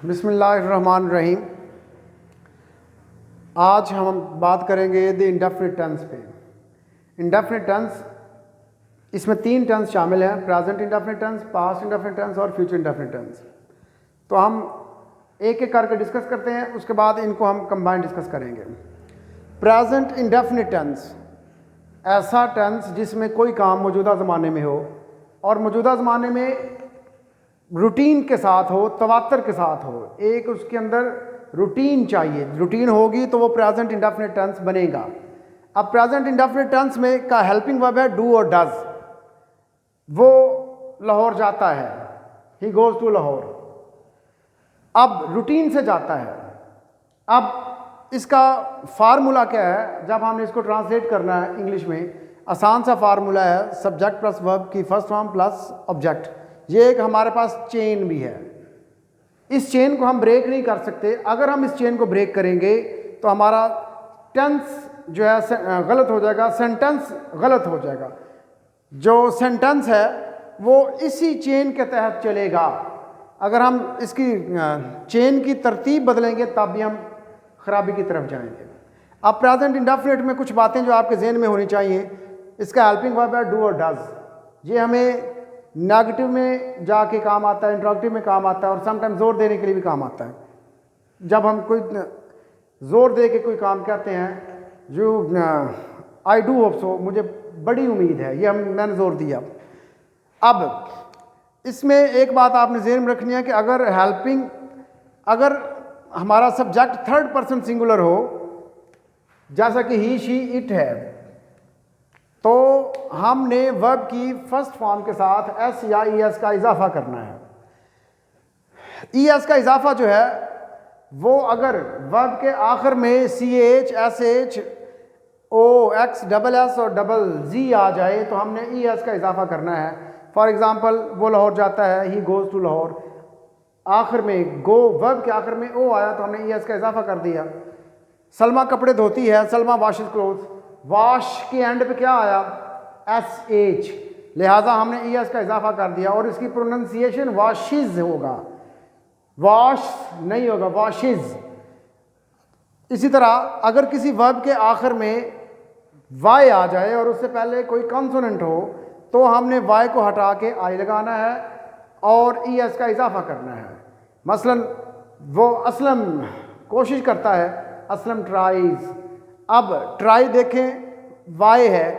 बिस्मिल्लाहिर्रहमानिर्रहीम। आज हम बात करेंगे द इंडेफिनिट टेंस पे। इंडेफिनिट टेंस, इसमें 3 टेंस शामिल हैं: present indefinite tense, past indefinite tense और फ्यूचर इंडेफिनिट टेंस। तो हम एक एक करके डिस्कस करते हैं, उसके बाद इनको हम कंबाइन डिस्कस करेंगे। प्रेजेंट इंडेफिनिट टेंस ऐसा टेंस जिसमें कोई काम मौजूदा ज़माने में हो और मौजूदा ज़माने में रूटीन के साथ हो, तवातर के साथ हो, एक उसके अंदर रूटीन चाहिए। रूटीन होगी तो वो प्रेजेंट इंडेफिनिट टेंस बनेगा। अब प्रेजेंट इंडेफिनिट टेंस में का हेल्पिंग वर्ब है डू और डज। वो लाहौर जाता है, ही गोज टू लाहौर। अब रूटीन से जाता है। अब इसका फार्मूला क्या है? जब हमने इसको ट्रांसलेट करना है इंग्लिश में, आसान सा फार्मूला है सब्जेक्ट प्लस वर्ब की फर्स्ट फॉर्म प्लस ऑब्जेक्ट। ये एक हमारे पास चेन भी है। इस चेन को हम ब्रेक नहीं कर सकते। अगर हम इस चेन को ब्रेक करेंगे तो हमारा टेंस जो है गलत हो जाएगा, सेंटेंस गलत हो जाएगा। जो सेंटेंस है वो इसी चेन के तहत चलेगा। अगर हम इसकी चेन की तरतीब बदलेंगे तब भी हम खराबी की तरफ जाएंगे। अब प्रेजेंट इंडेफिनिट में कुछ बातें जो आपके जहन में होनी चाहिए। इसका हेल्पिंग वर्ब है डू और डज। ये हमें नेगेटिव में जाके काम आता है, इंट्रोगेटिव में काम आता है और समटाइम जोर देने के लिए भी काम आता है। जब हम कोई जोर दे के कोई काम कहते हैं, जो आई डू होप सो, मुझे बड़ी उम्मीद है, ये मैंने जोर दिया। अब इसमें एक बात आपने ज़हन में रखनी है कि अगर हमारा सब्जेक्ट थर्ड पर्सन सिंगुलर हो, जैसा कि ही शी इट है, तो हमने वर्ब की फर्स्ट फॉर्म के साथ एस या ई एस का इजाफा करना है। ई एस का इजाफा जो है वो अगर वर्ब के आखिर में सी एच, एस एच, ओ, एक्स, डबल एस और डबल जी आ जाए तो हमने ई एस का इजाफा करना है। फॉर एग्जाम्पल, वो लाहौर जाता है, ही गोज टू लाहौर। आखिर में गो, वर्ब के आखिर में ओ आया तो हमने ई एस का इजाफा कर दिया। सलमा कपड़े धोती है, सलमा वॉशेस क्लोथ। वॉश के एंड पे क्या आया? एस एच, लिहाजा हमने ई एस का इजाफा कर दिया और इसकी प्रोनाउंसिएशन वॉशिज होगा, वॉश नहीं होगा, वॉशिज। इसी तरह अगर किसी वर्ब के आखिर में वाई आ जाए और उससे पहले कोई कॉन्सोनेंट हो तो हमने वाई को हटा के आई लगाना है और ई एस का इजाफा करना है। मसलन वो असलम कोशिश करता है, असलम ट्राइज। अब ट्राई देखें, वाई है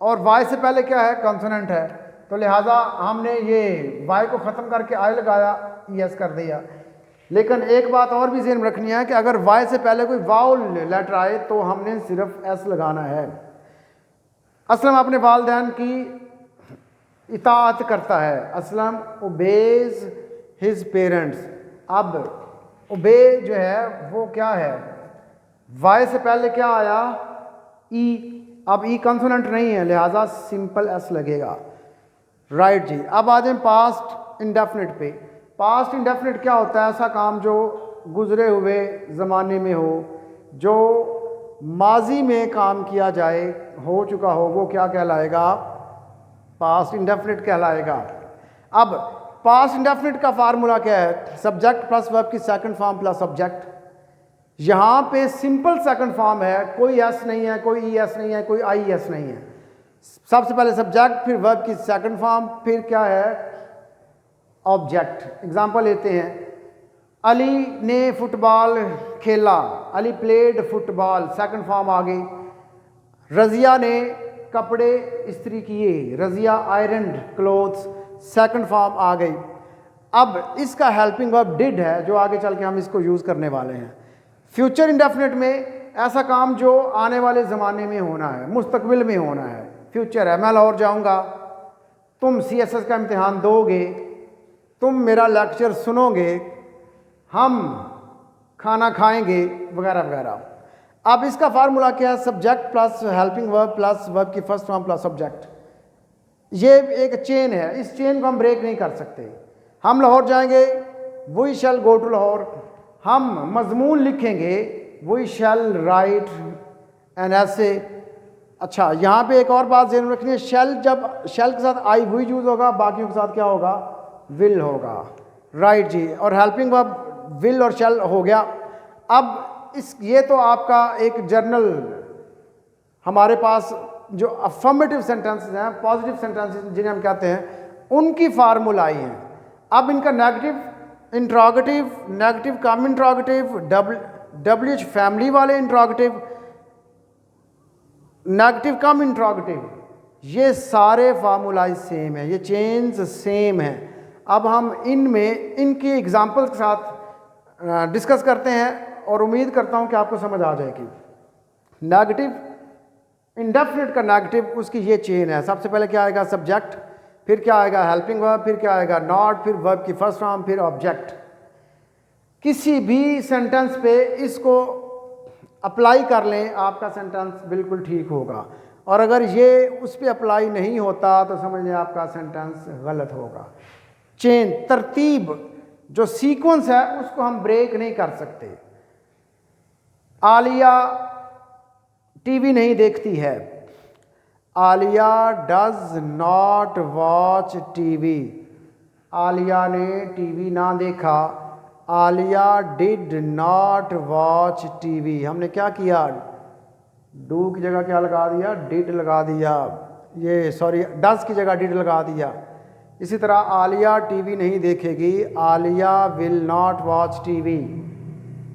और वाई से पहले क्या है? कॉन्सोनेंट है। तो लिहाजा हमने ये वाई को ख़त्म करके आई लगाया, ई एस कर दिया। लेकिन एक बात और भी ज़हन में रखनी है कि अगर वाई से पहले कोई वाउल लेटर आए तो हमने सिर्फ एस लगाना है। असलम अपने वालिदैन की इताअत करता है, असलम ओबेज हिज पेरेंट्स। अब ओबे जो है वो क्या है? वाई से पहले क्या आया? ई। अब ई कंसोनेंट नहीं है, लिहाजा सिंपल एस लगेगा। राइट जी। अब आ जाए पास्ट इंडेफिनिट पे। पास्ट इंडेफिनिट क्या होता है? ऐसा काम जो गुजरे हुए ज़माने में हो, जो माजी में काम किया जाए, हो चुका हो, वो क्या कहलाएगा? पास्ट इंडेफिनिट कहलाएगा। अब पास्ट इंडेफिनिट का फार्मूला क्या है? सब्जेक्ट प्लस वर्ब की सेकंड फॉर्म प्लस ऑब्जेक्ट। यहाँ पे सिंपल सेकंड फॉर्म है, कोई एस नहीं है, कोई ई एस नहीं है, कोई आई एस नहीं है। सबसे पहले सब्जेक्ट, फिर वर्ब की सेकंड फॉर्म, फिर क्या है? ऑब्जेक्ट। एग्जांपल लेते हैं, अली ने फुटबॉल खेला, Ali played football, second form आ गई। रजिया ने कपड़े इस्त्री किए, Razia ironed clothes, second form आ गई। अब इसका हेल्पिंग वर्ब डिड है, जो आगे चल के हम इसको यूज़ करने वाले हैं। फ्यूचर इंडेफिनिट में ऐसा काम जो आने वाले ज़माने में होना है, मुस्तकबिल में होना है। फ्यूचर है, मैं लाहौर जाऊंगा, तुम CSS का इम्तिहान दोगे, तुम मेरा लेक्चर सुनोगे, हम खाना खाएंगे, वगैरह वगैरह। अब इसका फार्मूला क्या है? Subject plus helping verb plus verb की फर्स्ट फॉर्म प्लस ऑब्जेक्ट। ये एक चेन है, इस चेन को हम ब्रेक नहीं कर सकते। हम लाहौर जाएंगे, we shall go to Lahore. हम मजमून लिखेंगे, वी शैल राइट एन ऐसे। अच्छा, यहाँ पे एक और बात ज़हन रखनी है, शैल जब शैल के साथ आई हुई यूज़ होगा, बाकियों के साथ क्या होगा? विल होगा। राइट जी। और हेल्पिंग वर्ब विल और शैल हो गया। अब ये तो आपका एक जर्नल हमारे पास जो अफर्मेटिव सेंटेंसेस हैं, पॉजिटिव सेंटेंसेस जिन्हें हम कहते हैं, उनकी फार्मूलाई हैं। अब इनका नेगेटिव इंट्रोगेटिव, नेगेटिव कम इंट्रोगेटिव, WH फैमिली वाले इंट्रोगेटिव, नेगेटिव कम इंट्रोगेटिव, ये सारे फार्मूलाइज सेम है, ये चेन्स सेम है। अब हम इनमें इनकी एग्जांपल्स के साथ डिस्कस करते हैं और उम्मीद करता हूं कि आपको समझ आ जाएगी। नेगेटिव इंडेफिनिट का नेगेटिव, उसकी ये चेन है। सबसे पहले क्या आएगा? सब्जेक्ट, फिर क्या आएगा? हेल्पिंग वर्ब, फिर क्या आएगा? नॉट, फिर वर्ब की फर्स्ट फॉर्म, फिर ऑब्जेक्ट। किसी भी सेंटेंस पे इसको अप्लाई कर लें, आपका सेंटेंस बिल्कुल ठीक होगा। और अगर ये उस पर अप्लाई नहीं होता तो समझ लें आपका सेंटेंस गलत होगा। चेन, तरतीब, जो सीक्वेंस है उसको हम ब्रेक नहीं कर सकते। आलिया टीवी नहीं देखती है। Alia does not watch TV. Alia ने टीवी ना देखा। Alia did not watch TV. हमने क्या किया? डू की जगह क्या लगा दिया? डिड लगा दिया। ये सॉरी, डज की जगह डिड लगा दिया। इसी तरह आलिया टीवी नहीं देखेगी। Alia will not watch TV.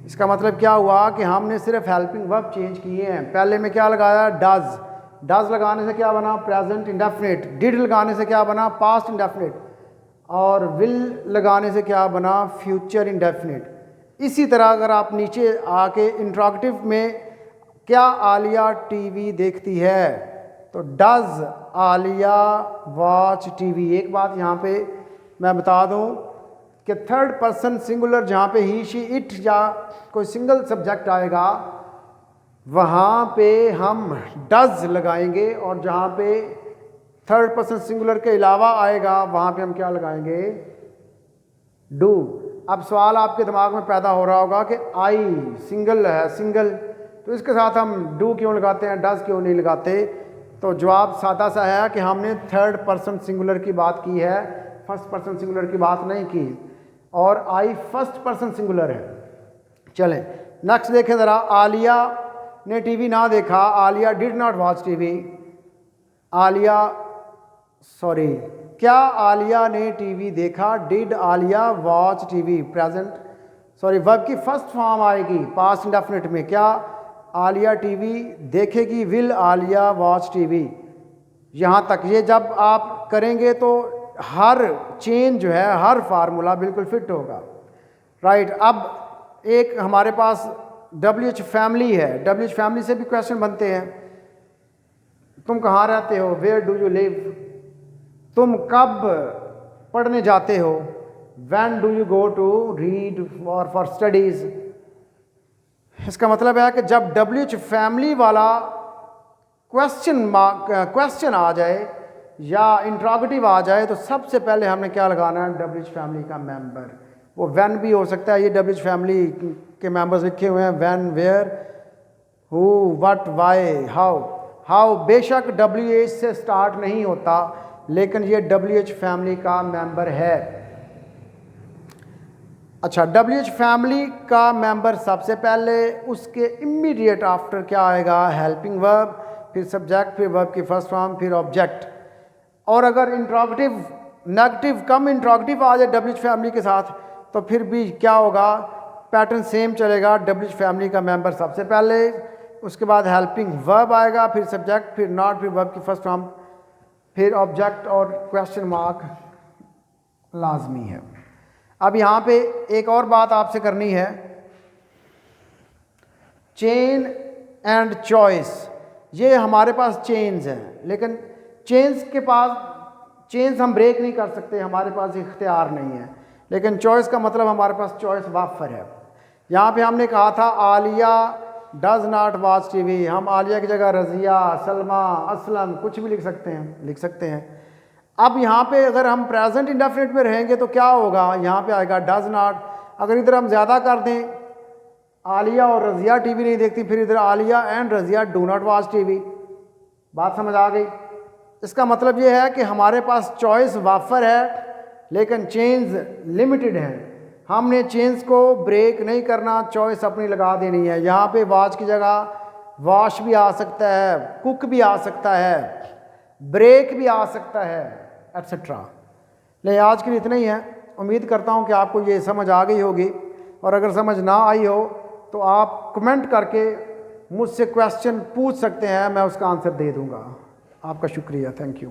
इसका मतलब क्या हुआ कि हमने सिर्फ हेल्पिंग वर्ब चेंज किए हैं। पहले में क्या लगाया? डज। डज लगाने से क्या बना? Present indefinite. डिड लगाने से क्या बना? Past indefinite. और विल लगाने से क्या बना? Future indefinite. इसी तरह अगर आप नीचे आके इंट्रोगेटिव में क्या आलिया टीवी देखती है, तो डज आलिया वॉच टीवी। एक बात यहाँ पे मैं बता दूँ कि थर्ड पर्सन सिंगुलर जहाँ पे ही, शी, इट या कोई सिंगल सब्जेक्ट आएगा वहाँ पे हम डज लगाएंगे, और जहाँ पे थर्ड पर्सन सिंगुलर के अलावा आएगा वहाँ पे हम क्या लगाएंगे? डू। अब सवाल आपके दिमाग में पैदा हो रहा होगा कि आई सिंगल है, सिंगल, तो इसके साथ हम डू क्यों लगाते हैं, डज क्यों नहीं लगाते? तो जवाब सादा सा है कि हमने थर्ड पर्सन सिंगुलर की बात की है, फर्स्ट पर्सन सिंगुलर की बात नहीं की, और आई फर्स्ट पर्सन सिंगुलर है। चलें नेक्स्ट देखें ज़रा। आलिया ने टीवी ना देखा। Alia did not watch TV. Alia sorry, क्या आलिया ने टीवी देखा? Did Alia watch TV. Present sorry, verb की फर्स्ट फॉर्म आएगी पास्ट इंडेफिनिट में। क्या आलिया टीवी देखेगी? Will Alia watch TV. यहाँ तक ये जब आप करेंगे तो हर चेन जो है, हर फार्मूला बिल्कुल फिट होगा। राइट। अब एक हमारे पास WH फैमिली है। WH फैमिली से भी क्वेश्चन बनते हैं। तुम कहाँ रहते हो? Where do you live. तुम कब पढ़ने जाते हो? When do you go to read और फॉर स्टडीज। इसका मतलब है कि जब WH फैमिली वाला क्वेश्चन आ जाए या इंट्रोगेटिव आ जाए तो सबसे पहले हमने क्या लगाना है? WH फैमिली का मेंबर। वो व्हेन भी हो सकता है। ये WH फैमिली के मेंबर्स लिखे हुए हैं, when, where, who, what, why, how. How बेशक WH से स्टार्ट नहीं होता, लेकिन ये WH फैमिली का मेंबर है। अच्छा, WH फैमिली का मेंबर सबसे पहले, उसके इमीडिएट आफ्टर क्या आएगा? हेल्पिंग वर्ब, फिर सब्जेक्ट, फिर वर्ब की फर्स्ट फॉर्म, फिर ऑब्जेक्ट। और अगर इंट्रोगेटिव नेगेटिव कम इंट्रोगेटिव आ जाए WH फैमिली के साथ तो फिर भी क्या होगा? पैटर्न सेम चलेगा। WH फैमिली का मेंबर सबसे पहले, उसके बाद हेल्पिंग वर्ब आएगा, फिर सब्जेक्ट, फिर नॉट, फिर वर्ब की फर्स्ट फॉर्म, फिर ऑब्जेक्ट और क्वेश्चन मार्क लाजमी है। अब यहाँ पे एक और बात आपसे करनी है। चेन एंड चॉइस, ये हमारे पास चेन्स हैं, लेकिन चेन्स के पास चेन्स हम ब्रेक नहीं कर सकते, हमारे पास इख्तियार नहीं है। लेकिन चॉइस का मतलब हमारे पास चॉइस वाफर है। यहाँ पे हमने कहा था Alia does not watch TV. हम आलिया की जगह रज़िया, सलमा, असलम कुछ भी लिख सकते हैं। अब यहाँ पे अगर हम प्रेजेंट इंडेफिनिट में रहेंगे तो क्या होगा? यहाँ पे आएगा डज नॉट। अगर इधर हम ज़्यादा कर दें, आलिया और रज़िया टीवी नहीं देखती, फिर इधर Alia and Razia do not watch TV. बात समझ आ गई? इसका मतलब ये है कि हमारे पास चॉइस वाफर है लेकिन चेन्स लिमिटेड हैं। हमने चेन्स को ब्रेक नहीं करना, चॉइस अपनी लगा देनी है। यहाँ पे वॉच की जगह वॉश भी आ सकता है, कुक भी आ सकता है, ब्रेक भी आ सकता है, एट्सेट्रा। ले आज के लिए इतना ही है। उम्मीद करता हूँ कि आपको ये समझ आ गई होगी, और अगर समझ ना आई हो तो आप कमेंट करके मुझसे क्वेश्चन पूछ सकते हैं, मैं उसका आंसर दे दूँगा। आपका शुक्रिया, थैंक यू।